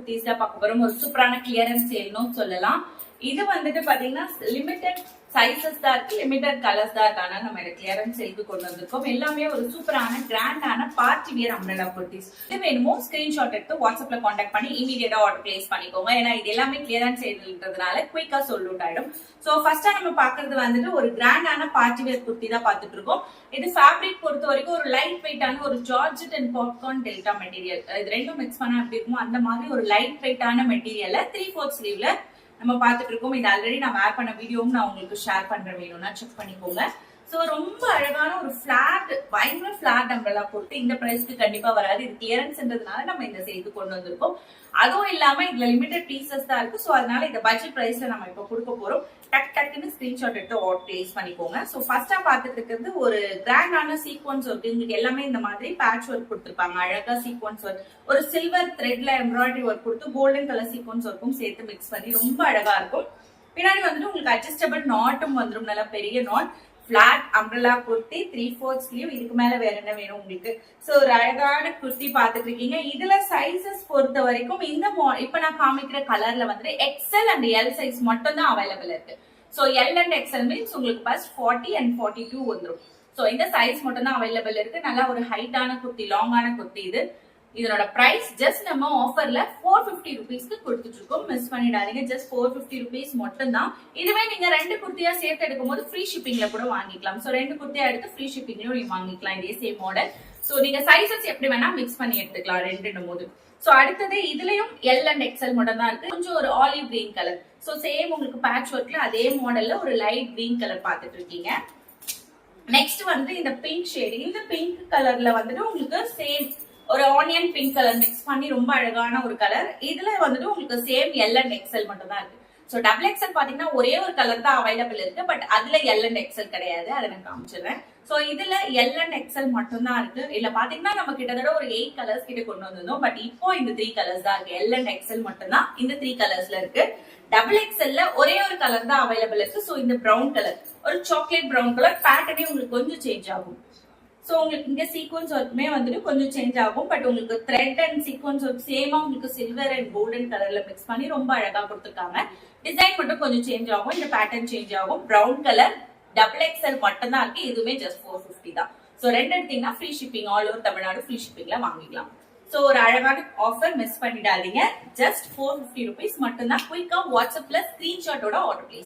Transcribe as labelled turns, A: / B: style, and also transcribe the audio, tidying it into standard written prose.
A: குர்த்திஸ்ல பார்க்க போறோம். ஒரு சூப்பரான கிளியரன்ஸ் சேல்னு சொல்லலாம். இது வந்துட்டு பாத்தீங்கன்னா லிமிடெட் சைசஸ் தான் இருக்கு, லிமிடெட் கலர்ஸ் தான் இருக்கான நம்ம கிளியரன்ஸ் சேல்க்கு கொண்டு வந்திருக்கோம். எல்லாமே ஒரு சூப்பரான கிராண்டான பார்ட்டி வியர் அம்ப்ரெல்லா குர்த்திஸ். இது வேணுமோ ஸ்கிரீன்ஷாட் எடுத்து வாட்ஸ்அப்ல கான்டாக்ட் பண்ணி இமீடியட்டா ஆர்டர் பிளேஸ் பண்ணிக்கோங்க. ஏன்னா இது எல்லாமே கிளியரன்ஸ் சேல்ன்றதுனால குயிக்கா சோல்ட் அவுட் ஆயிடும். சோ ஃபர்ஸ்டா நம்ம பாக்குறது வந்துட்டு ஒரு கிராண்டான பார்ட்டி வியர் குர்த்தி தான் பாத்துட்டு இருக்கோம். இது ஃபேப்ரிக் பொறுத்த வரைக்கும் ஒரு லைட் வெயிட்டான ஒரு georgette and popcorn delta material, இது ரெண்டும் மிக்ஸ் பண்ணா எப்படி இருக்குமோ அந்த மாதிரி ஒரு லைட் வெயிட்டான மெட்டீரியல்ல 3/4 ஸ்லீவ்ல நம்ம பாத்துட்டு இருக்கோம். இது ஆல்ரெடி நான் வேர் பண்ண வீடியோவும் நான் உங்களுக்கு ஷேர் பண்றேன், வேணும்னா செக் பண்ணிக்கோங்க. சோ ரொம்ப அழகான ஒரு பிளாட், பயங்கர பிளாட் அம்ப்ரெல்லா போட்டு இந்த பிரைஸ்க்கு கண்டிப்பா வராது. இது கிளியரன்ஸ்ன்றதுனால நம்ம இந்த செய்து கொண்டு வந்திருக்கோம். அதுவும் இல்லாம இதுல லிமிடெட் பீசஸ் தான் இருக்கு. சோ அதனால இந்த பட்ஜெட் பிரைஸ்ல நம்ம இப்ப கொடுக்க போறோம். டக் டக்குன்னு ஸ்கிரீன்ஷாட் எடுத்து ஆர்டர் பிளேஸ் பண்ணிக்கோங்க. சோ ஃபர்ஸ்டா பாத்துட்டு இருக்கிறது ஒரு கிராண்டான சீக்வன்ஸ் ஒர்க். உங்களுக்கு எல்லாமே இந்த மாதிரி பேட்ச் ஒர்க் கொடுத்துருப்பாங்க. அழகா சீக்வன்ஸ் ஒர்க், ஒரு சில்வர் த்ரெட்ல எம்ப்ராய்டரி ஒர்க் கொடுத்து கோல்டன் கலர் சீக்வன்ஸ் ஒர்க்கும் சேர்த்து மிக்ஸ் பண்ணி ரொம்ப அழகா இருக்கும். பின்னாடி வந்துட்டு உங்களுக்கு அட்ஜஸ்டபிள் நாட்டும் வந்துடும், நல்லா பெரிய knot. Flat umbrella kurti 3/4 sleeve. இதுக்கு மேல வேற என்ன வேணும் உங்களுக்கு? சோ ஒரு அழகான குர்த்தி பாத்துட்டு இருக்கீங்க. இதுல சைசஸ் பொறுத்த வரைக்கும் இந்த இப்ப நான் காமிக்கிற கலர்ல வந்துட்டு எக்ஸ்எல் அண்ட் எல் சைஸ் மட்டும் தான் அவைலபிள் இருக்கு. So L and XL means உங்களுக்கு ஃபர்ஸ்ட் 40 and 42 வந்துடும். சோ இந்த சைஸ் மட்டும் தான் அவைலபிள் இருக்கு. நல்லா ஒரு ஹைட்டான குர்த்தி, லாங்கான குர்த்தி இது. இதனோட பிரைஸ் ஜஸ்ட் நம்ம ஆஃபர்ல 450 ருபீஸ்க்கு கொடுத்துட்டு இருக்கோம். மிஸ் பண்ணிடாதீங்க. ஜஸ்ட் 450 ருபீஸ் மட்டும் தான். இதுவே நீங்க ரெண்டு குர்த்தியா சேர்த்து எடுக்கும் போது ஃப்ரீ ஷிப்பிங்ல கூட வாங்கிக்கலாம். சோ ரெண்டு குர்த்தியா எடுத்து ஃப்ரீ ஷிப்பிங்லயும் நீங்க வாங்கிக்கலாம். இதே சேம் மாடல். சோ நீங்க சைசஸ் எப்படி வேணா மிக்ஸ் பண்ணி எடுத்துக்கலாம் ரெண்டுன்னும் போது. சோ அடுத்தது இதுலயும் எல் அண்ட் எக்ஸ்எல் மட்டும் தான் இருக்கு. கொஞ்சம் ஒரு olive green colour. So same உங்களுக்கு பேட்ச் ஒர்க்ல அதே மாடல்ல ஒரு லைட் கிரீன் கலர் பாத்துட்டு இருக்கீங்க. நெக்ஸ்ட் வந்து இந்த பிங்க் ஷேட். இந்த பிங்க் கலர்ல வந்துட்டு உங்களுக்கு சேம் ஒரு ஆனியன் பிங்க் கலர் மிக்ஸ் பண்ணி ரொம்ப அழகான ஒரு கலர். இதுல வந்துட்டு உங்களுக்கு சேம் எல் அண்ட் எக்ஸ்எல் மட்டும் தான் இருக்கு. சோ டபுள் எக்ஸ்எல் பாத்தீங்கன்னா ஒரே ஒரு கலர் தான் அவைலபிள் இருக்கு. பட் அதுல எல் அண்ட் எக்ஸ்எல் கிடையாது. அதை நான் காமிச்சிடுறேன். சோ இதுல எல் அண்ட் எக்ஸ்எல் மட்டும் தான் இருக்கு. இல்ல பாத்தீங்கன்னா நம்ம கிட்டத்தட்ட ஒரு 8 கலர்ஸ் கிட்ட கொண்டு வந்திருந்தோம். பட் இப்போ இந்த 3 கலர்ஸ் தான் இருக்கு. எல் அண்ட் எக்ஸ்எல் மட்டும் தான் இந்த 3 கலர்ஸ்ல இருக்கு. டபுள் எக்ஸ்எல்ல ஒரே ஒரு கலர் தான் அவைலபிள் இருக்கு. சோ இந்த பிரவுன் கலர், ஒரு சாக்லேட் பிரவுன் கலர். பேட்டர்னே உங்களுக்கு கொஞ்சம் சேஞ்ச் ஆகும். சோ உங்களுக்கு இங்க சீக்வன்ஸ் ஒர்க்குமே வந்துட்டு கொஞ்சம் சேஞ்ச் ஆகும். பட் உங்களுக்கு த்ரெட் அண்ட் சீக்வன்ஸ் ஒர்க் சேமா உங்களுக்கு சில்வர் அண்ட் கோல்டன் கலர்ல மிக்ஸ் பண்ணி ரொம்ப அழகா கொடுத்துருக்காங்க. டிசைன் மட்டும் கொஞ்சம் சேஞ்ச் ஆகும். இந்த பேட்டர்ன் சேஞ்ச் ஆகும். பிரவுன் கலர் டபுள் எக்ஸ்எல் மட்டும் தான் இருக்கு. இதுவுமே ஜஸ்ட் 450 தான். சோ ரெண்டு எடுத்தீங்கன்னா free shipping, all over Tamil Nadu free ஷிப்பிங்ல வாங்கிக்கலாம். சோ ஒரு அழகான ஆஃபர், மிஸ் பண்ணிடாதீங்க. ஜஸ்ட் 450 ருபீஸ் மட்டும் தான். குயிக்கா வாட்ஸ்அப்ல ஸ்கிரீன்ஷாட்டோட ஆர்டர் பிளேஸ்